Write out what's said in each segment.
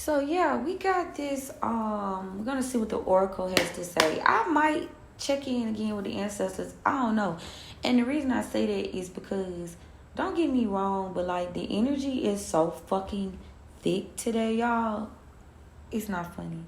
So yeah, we got this. We're gonna see what the oracle has to say. I might check in again with the ancestors. I don't know. And the reason I say that is because, don't get me wrong, but like the energy is so fucking thick today, y'all. It's not funny.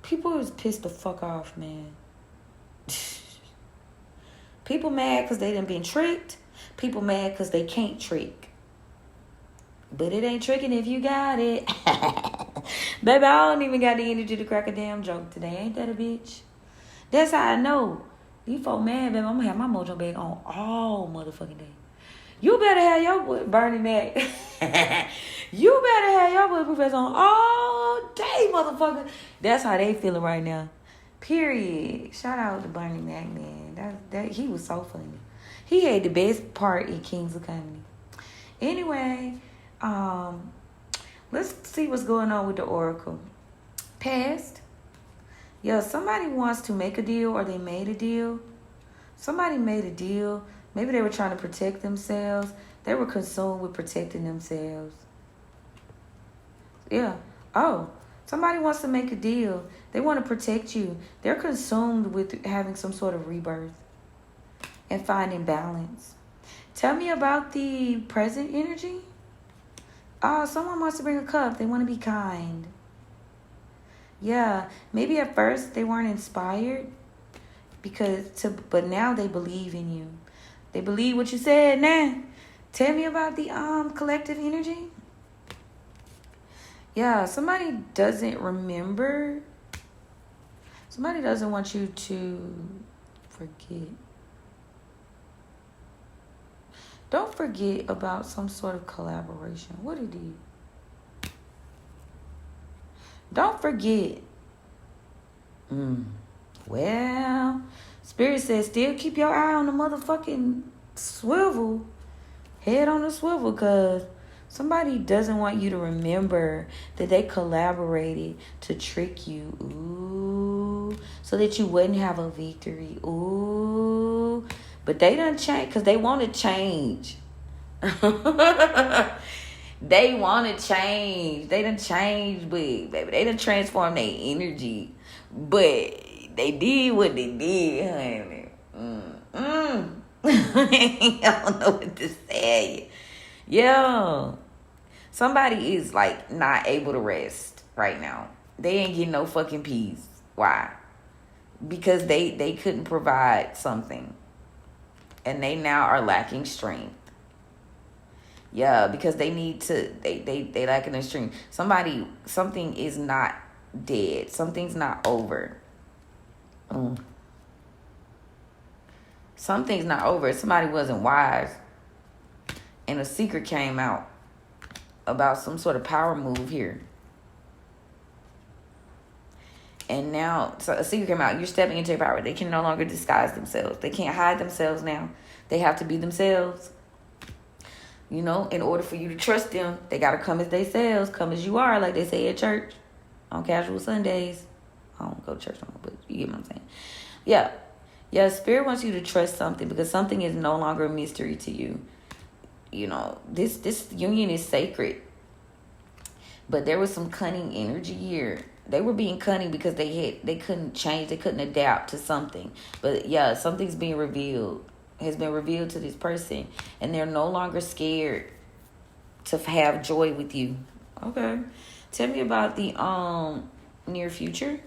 People is pissed the fuck off, man. People mad because they done been tricked. People mad because they can't trick. But it ain't tricking if you got it. Baby, I don't even got the energy to crack a damn joke today. Ain't that a bitch? That's how I know. These folk mad, baby. I'm gonna have my mojo bag on all motherfucking day. You better have your Bernie Mac. You better have your bulletproof vest on all day, motherfucker. That's how they feeling right now. Period. Shout out to Bernie Mac, man. That he was so funny. He had the best part in Kings of Comedy. Anyway, let's see what's going on with the oracle. Past. Yeah, somebody wants to make a deal, or they made a deal. Somebody made a deal. Maybe they were trying to protect themselves. They were consumed with protecting themselves. Yeah. Oh, somebody wants to make a deal. They want to protect you. They're consumed with having some sort of rebirth and finding balance. Tell me about the present energy. Oh, someone wants to bring a cup. They want to be kind. Yeah, maybe at first they weren't inspired but now they believe in you. They believe what you said now. Tell me about the collective energy. Yeah, somebody doesn't remember. Somebody doesn't want you to forget. Don't forget about some sort of collaboration. What it is. Don't forget. Well, Spirit says still keep your eye on the motherfucking swivel. Head on the swivel, because somebody doesn't want you to remember that they collaborated to trick you. Ooh. So that you wouldn't have a victory. Ooh. But they done change because they want to change. They want to change. They done change, but baby, they done transform their energy. But they did what they did, honey. I don't know what to say. Yeah. Somebody is like not able to rest right now. They ain't getting no fucking peace. Why? Because they couldn't provide something. And they now are lacking strength. Yeah, because they need to, they lacking their strength. Something is not dead. Something's not over. Something's not over. Somebody wasn't wise. And a secret came out about some sort of power move here. And now, so a secret came out. You're stepping into your power. They can no longer disguise themselves. They can't hide themselves now. They have to be themselves. You know, in order for you to trust them, they got to come as they selves. Come as you are, like they say at church. On casual Sundays. I don't go to church no more, but you get what I'm saying. Yeah. Yeah, Spirit wants you to trust something because something is no longer a mystery to you. You know, this union is sacred. But there was some cunning energy here. They were being cunning because they couldn't change, they couldn't adapt to something. But yeah, something's being revealed, has been revealed to this person, and they're no longer scared to have joy with you. Okay. Tell me about the near future.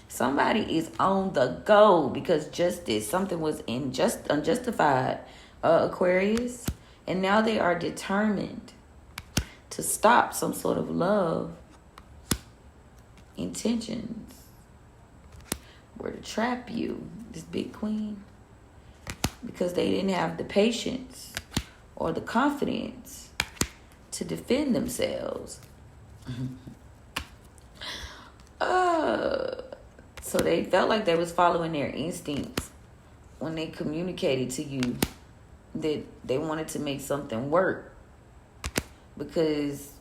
Somebody is on the go because justice, something was unjustified, Aquarius. And now they are determined to stop some sort of love intentions were to trap you, this big queen, because they didn't have the patience or the confidence to defend themselves. So they felt like they was following their instincts when they communicated to you that they wanted to make something work, because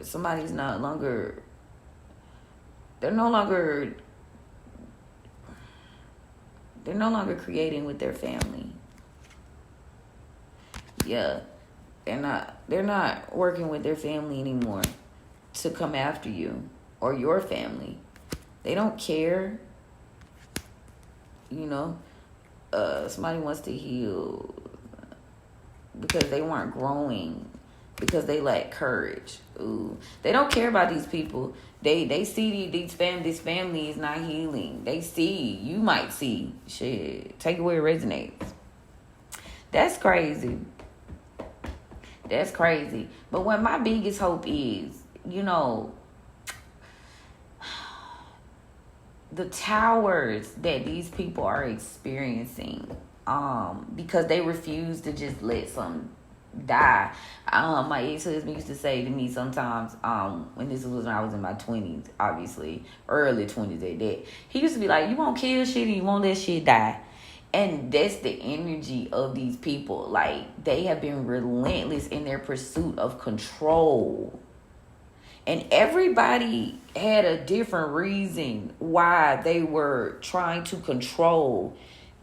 somebody's no longer creating with their family. Yeah. They're not working with their family anymore to come after you or your family. They don't care. You know, somebody wants to heal because they weren't growing, because they lack courage. Ooh, they don't care about these people. They see this family is not healing. They see, you might see, shit, take it where it resonates. That's crazy. That's crazy. But what my biggest hope is, you know, the towers that these people are experiencing, because they refuse to just let something die. My ex-husband used to say to me sometimes, when this was when I was in my 20s, obviously, early 20s at that, he used to be like, you won't kill shit and you won't let shit die. And that's the energy of these people. Like, they have been relentless in their pursuit of control. And everybody had a different reason why they were trying to control.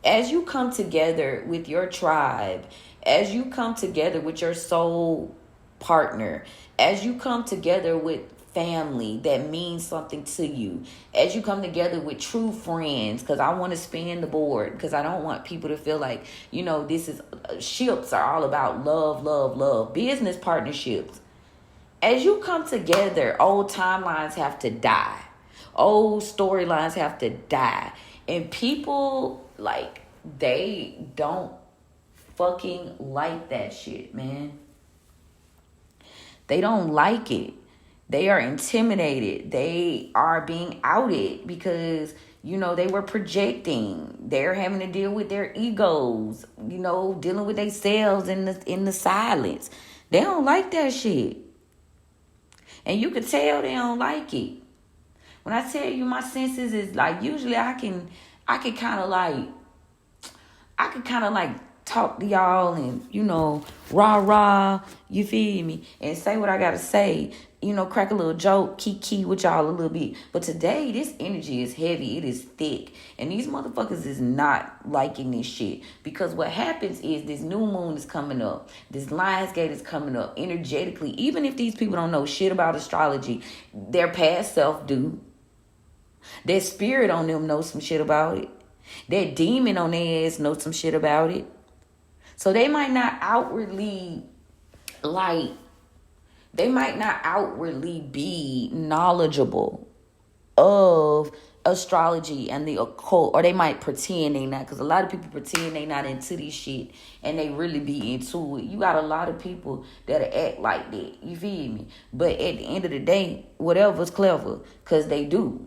As you come together with your tribe, as you come together with your soul partner, as you come together with family that means something to you, as you come together with true friends, because I want to span the board, because I don't want people to feel like, you know, this is, ships are all about love, love, love. Business partnerships. As you come together, old timelines have to die. Old storylines have to die. And people, like, they don't fucking like that shit, man. They don't like it. They are intimidated. They are being outed because, you know, they were projecting. They're having to deal with their egos, you know, dealing with themselves in the silence. They don't like that shit. And you can tell they don't like it. When I tell you my senses is like, usually I can kind of like talk to y'all and, you know, rah, you feel me? And say what I got to say. You know, crack a little joke, kiki with y'all a little bit. But today, this energy is heavy. It is thick. And these motherfuckers is not liking this shit. Because what happens is this new moon is coming up. This Lionsgate is coming up energetically. Even if these people don't know shit about astrology, their past self do. Their spirit on them knows some shit about it. Their demon on their ass knows some shit about it. So they might not outwardly be knowledgeable of astrology and the occult, or they might pretend they not, because a lot of people pretend they not into this shit and they really be into it. You got a lot of people that act like that, you feel me? But at the end of the day, whatever's clever, because they do.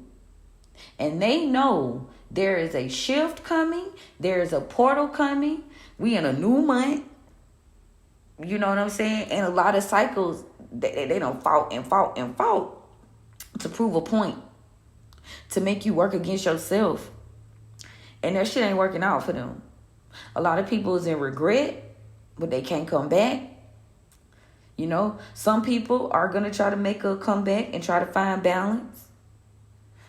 And they know there is a shift coming, there is a portal coming, we in a new month. You know what I'm saying? And a lot of cycles, they don't fought to prove a point, to make you work against yourself. And that shit ain't working out for them. A lot of people is in regret, but they can't come back. You know, some people are going to try to make a comeback and try to find balance.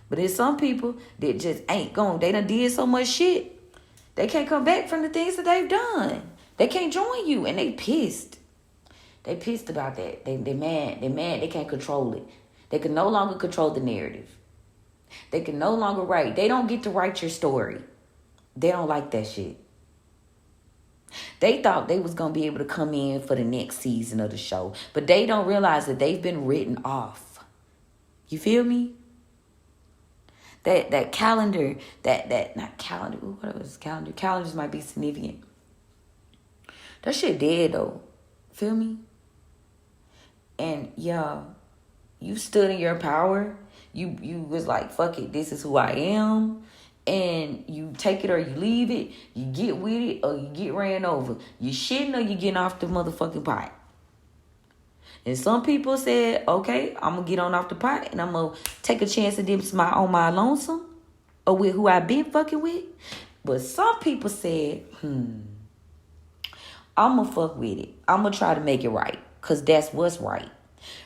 But there's some people that just ain't going. They done did so much shit. They can't come back from the things that they've done. They can't join you, and they pissed. They pissed about that. They mad. They mad. They can't control it. They can no longer control the narrative. They can no longer write. They don't get to write your story. They don't like that shit. They thought they was going to be able to come in for the next season of the show, but they don't realize that they've been written off. You feel me? That calendar, not calendar. Ooh, what was calendar? Calendars might be significant. That shit dead though. Feel me? And yeah, you stood in your power. You was like, fuck it, this is who I am. And you take it or you leave it. You get with it or you get ran over. You shitting or you getting off the motherfucking pot. And some people said, okay, I'm going to get on off the pot and I'm going to take a chance at them on my lonesome or with who I been fucking with. But some people said, I'm going to fuck with it. I'm going to try to make it right because that's what's right.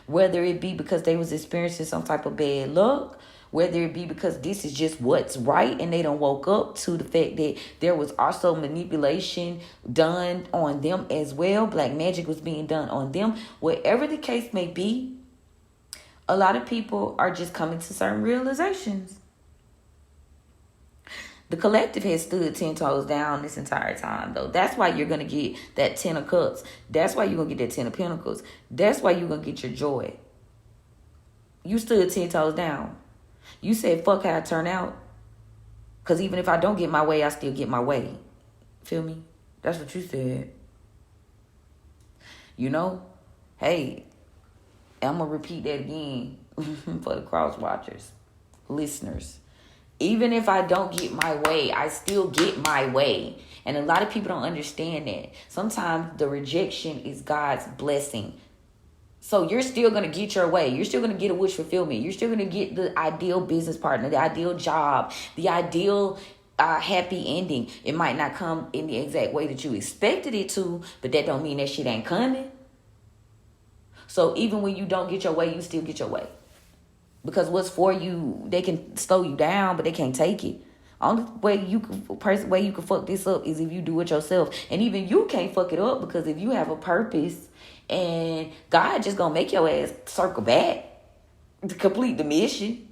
Whether it be because they was experiencing some type of bad luck, whether it be because this is just what's right and they don't woke up to the fact that there was also manipulation done on them as well. Black magic was being done on them. Whatever the case may be, a lot of people are just coming to certain realizations. The collective has stood 10 toes down this entire time, though. That's why you're going to get that 10 of cups. That's why you're going to get that 10 of pentacles. That's why you're going to get your joy. You stood 10 toes down. You said, fuck how I turn out. Because even if I don't get my way, I still get my way. Feel me? That's what you said. You know? Hey, I'm going to repeat that again for the cross watchers, listeners. Even if I don't get my way, I still get my way. And a lot of people don't understand that. Sometimes the rejection is God's blessing. So you're still going to get your way. You're still going to get a wish fulfillment. You're still going to get the ideal business partner, the ideal job, the ideal happy ending. It might not come in the exact way that you expected it to, but that don't mean that shit ain't coming. So even when you don't get your way, you still get your way. Because what's for you, they can slow you down, but they can't take it. Only way you can fuck this up is if you do it yourself. And even you can't fuck it up, because if you have a purpose and God just gonna make your ass circle back to complete the mission,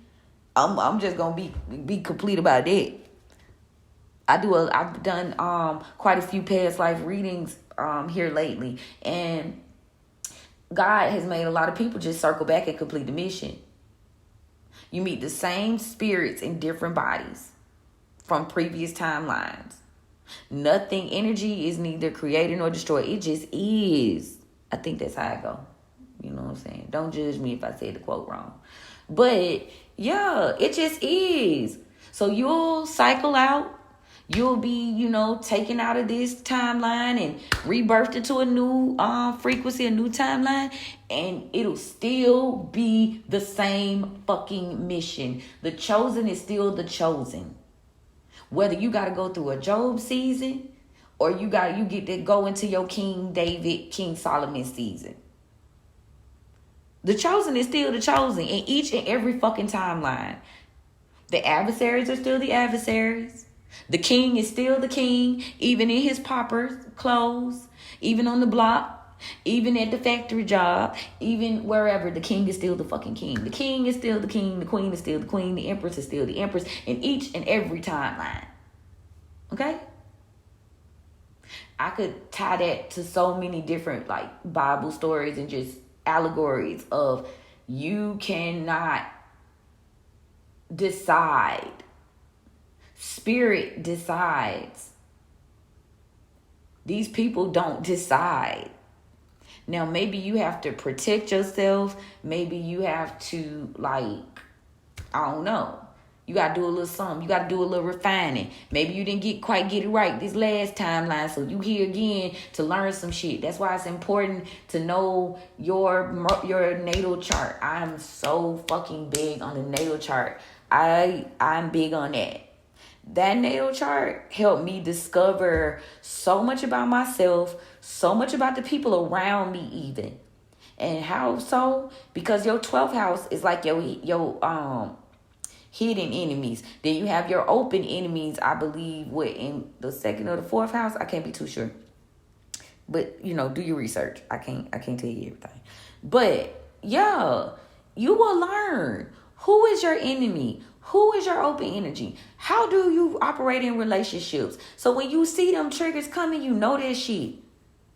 I'm just gonna be complete about that. I've done quite a few past life readings here lately, and God has made a lot of people just circle back and complete the mission. You meet the same spirits in different bodies from previous timelines. Nothing, energy is neither created nor destroyed. It just is. I think that's how I go. You know what I'm saying? Don't judge me if I said the quote wrong. But yeah, it just is. So you'll cycle out. You'll be, taken out of this timeline and rebirthed into a new frequency, a new timeline. And it'll still be the same fucking mission. The chosen is still the chosen. Whether you got to go through a Job season or you get to go into your King David, King Solomon season. The chosen is still the chosen in each and every fucking timeline. The adversaries are still the adversaries. The king is still the king, even in his pauper clothes, even on the block, even at the factory job, even wherever. The king is still the fucking king. The king is still the king. The queen is still the queen. The empress is still the empress in each and every timeline. Okay? I could tie that to so many different Bible stories and just allegories of you cannot decide. Spirit decides. These people don't decide. Now, maybe you have to protect yourself. Maybe you have to, I don't know. You got to do a little something. You got to do a little refining. Maybe you didn't quite get it right this last timeline, so you here again to learn some shit. That's why it's important to know your natal chart. I'm so fucking big on the natal chart. I'm big on that. That natal chart helped me discover so much about myself, so much about the people around me even. And how so? Because your 12th house is like your hidden enemies. Then you have your open enemies, I believe, in the 2nd or the 4th house. I can't be too sure. But, do your research. I can't tell you everything. But, yeah, you will learn. Who is your enemy? Who is your open energy? How do you operate in relationships? So when you see them triggers coming, you know that shit.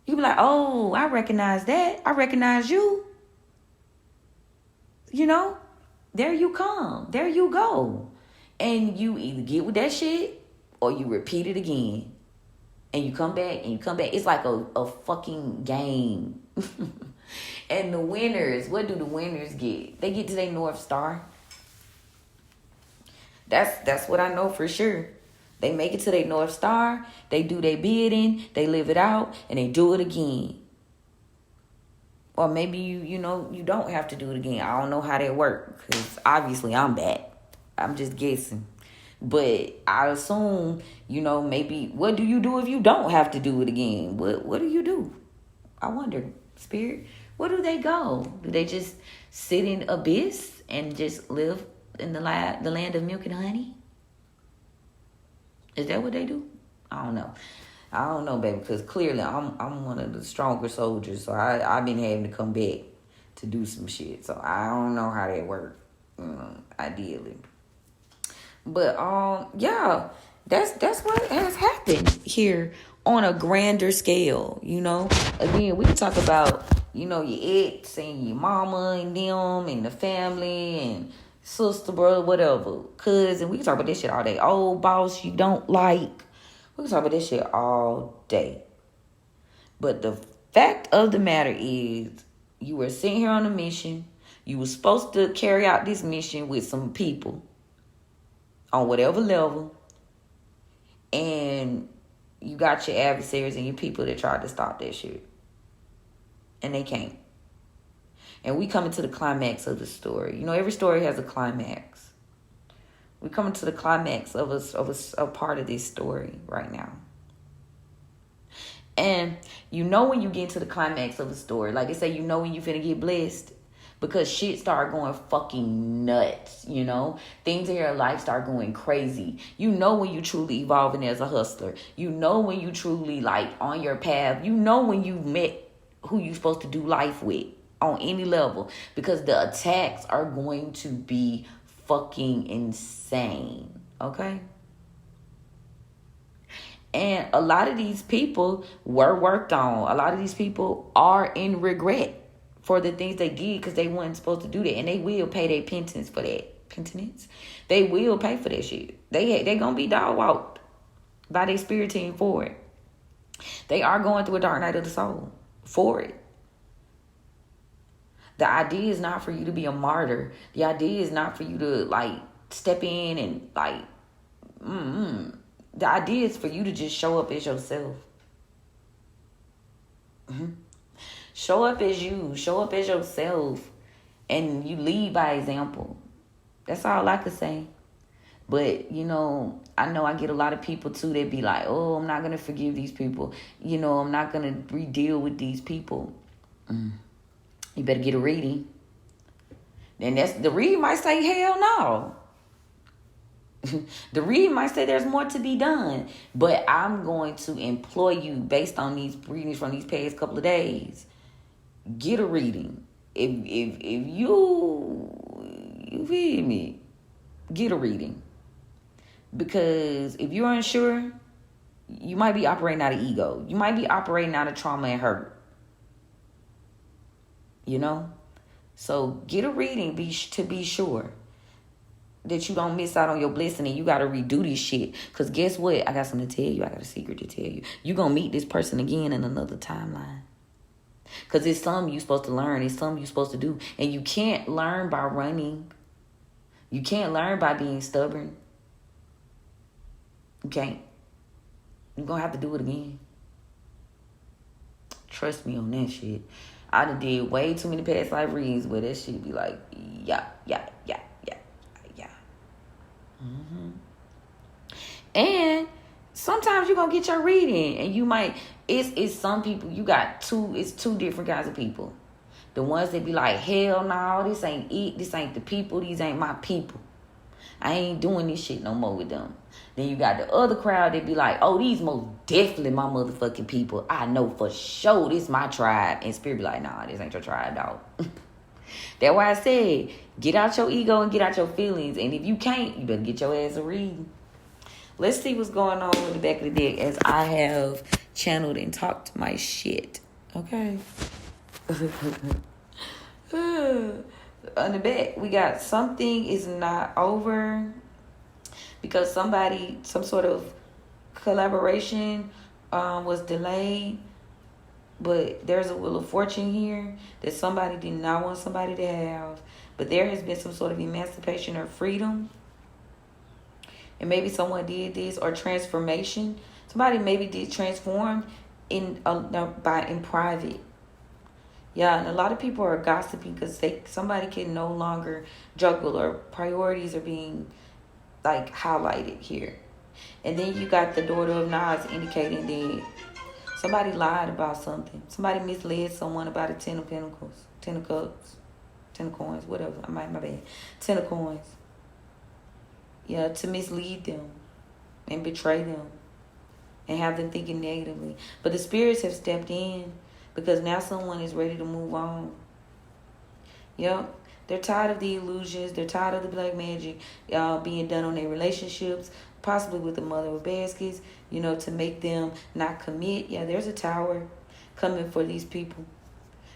You be like, oh, I recognize that. I recognize you. There you come. There you go. And you either get with that shit or you repeat it again. And you come back and you come back. It's like a fucking game. And the winners, what do the winners get? They get to their North Star. That's what I know for sure. They make it to their North Star. They do their bidding. They live it out. And they do it again. Or maybe you don't have to do it again. I don't know how that works. Because obviously I'm back. I'm just guessing. But I assume, maybe what do you do if you don't have to do it again? What do you do? I wonder, Spirit. Where do they go? Do they just sit in abyss and just live in the land of milk and honey? Is that what they do? I don't know, baby, because clearly I'm one of the stronger soldiers, so I've been having to come back to do some shit. So I don't know how that works, ideally. But yeah, that's what has happened here on a grander scale. Again, we can talk about your ex and your mama and them and the family and sister, brother, whatever, cousin. We can talk about this shit all day. Old boss you don't like. We can talk about this shit all day. But the fact of the matter is, you were sitting here on a mission. You were supposed to carry out this mission with some people on whatever level. And you got your adversaries and your people that tried to stop that shit. And they can't. And we coming to the climax of the story. Every story has a climax. We coming to the climax of a part of this story right now. And when you get into the climax of a story, like they say, when you finna get blessed, because shit start going fucking nuts, Things in your life start going crazy. When you truly evolving as a hustler. When you truly, on your path. When you met who you supposed to do life with on any level. Because the attacks are going to be fucking insane, okay? And a lot of these people were worked on. A lot of these people are in regret for the things they did because they weren't supposed to do that. And they will pay their penance for that. Penance? They will pay for that shit. They gonna be dog walked by their spirit team for it. They are going through a dark night of the soul for it. The idea is not for you to be a martyr. The idea is not for you to step in and The idea is for you to just show up as yourself. Show up as you. Show up as yourself. And you lead by example. That's all I could say. But, I know I get a lot of people, too, that be like, oh, I'm not going to forgive these people. I'm not going to re-deal with these people. You better get a reading. Then the reading might say, hell no. The reading might say there's more to be done. But I'm going to employ you based on these readings from these past couple of days. Get a reading. If you feel me, get a reading. Because if you're unsure, you might be operating out of ego. You might be operating out of trauma and hurt. So get a reading to be sure that you don't miss out on your blessing and you got to redo this shit. Because guess what? I got something to tell you. I got a secret to tell you. You're going to meet this person again in another timeline. Because it's something you're supposed to learn. It's something you're supposed to do. And you can't learn by running. You can't learn by being stubborn. You can't. You're going to have to do it again. Trust me on that shit. I done did way too many past life readings where that shit be like, yeah. And sometimes you're going to get your reading and you might, it's some people, it's two different kinds of people. The ones that be like, hell no, this ain't it, this ain't the people, these ain't my people. I ain't doing this shit no more with them. Then you got the other crowd that be like, oh, these most definitely my motherfucking people. I know for sure this my tribe. And Spirit be like, nah, this ain't your tribe, dog. That's why I said, get out your ego and get out your feelings. And if you can't, you better get your ass a reading. Let's see what's going on in the back of the deck as I have channeled and talked my shit. Okay. On the back, we got something is not over because some sort of collaboration was delayed. But there's a wheel of fortune here that somebody did not want somebody to have. But there has been some sort of emancipation or freedom. And maybe someone did this or transformation. Somebody maybe did transform in private. Yeah, and a lot of people are gossiping because somebody can no longer juggle or priorities are being highlighted here. And then you got the daughter of Nas indicating that somebody lied about something. Somebody misled someone about a 10 of pentacles, 10 of cups, 10 of coins, whatever. My bad. 10 of coins. Yeah, to mislead them and betray them and have them thinking negatively. But the spirits have stepped in because now someone is ready to move on. Yep. They're tired of the illusions. They're tired of the black magic being done on their relationships, possibly with the mother of baskets, to make them not commit. Yeah, there's a tower coming for these people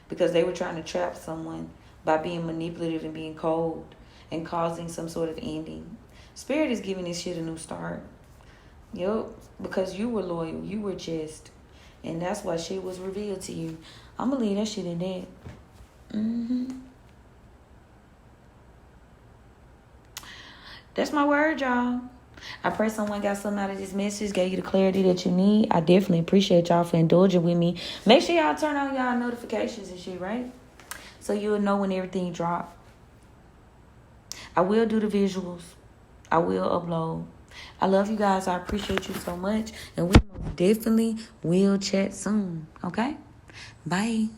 because they were trying to trap someone by being manipulative and being cold and causing some sort of ending. Spirit is giving this shit a new start. Yep, because you were loyal, you were just, and that's why shit was revealed to you. I'm gonna leave that shit in there. That's my word, y'all. I pray someone got something out of this message, gave you the clarity that you need. I definitely appreciate y'all for indulging with me. Make sure y'all turn on y'all notifications and shit, right? So you'll know when everything drop. I will do the visuals. I will upload. I love you guys. I appreciate you so much. And we most definitely will chat soon. Okay? Bye.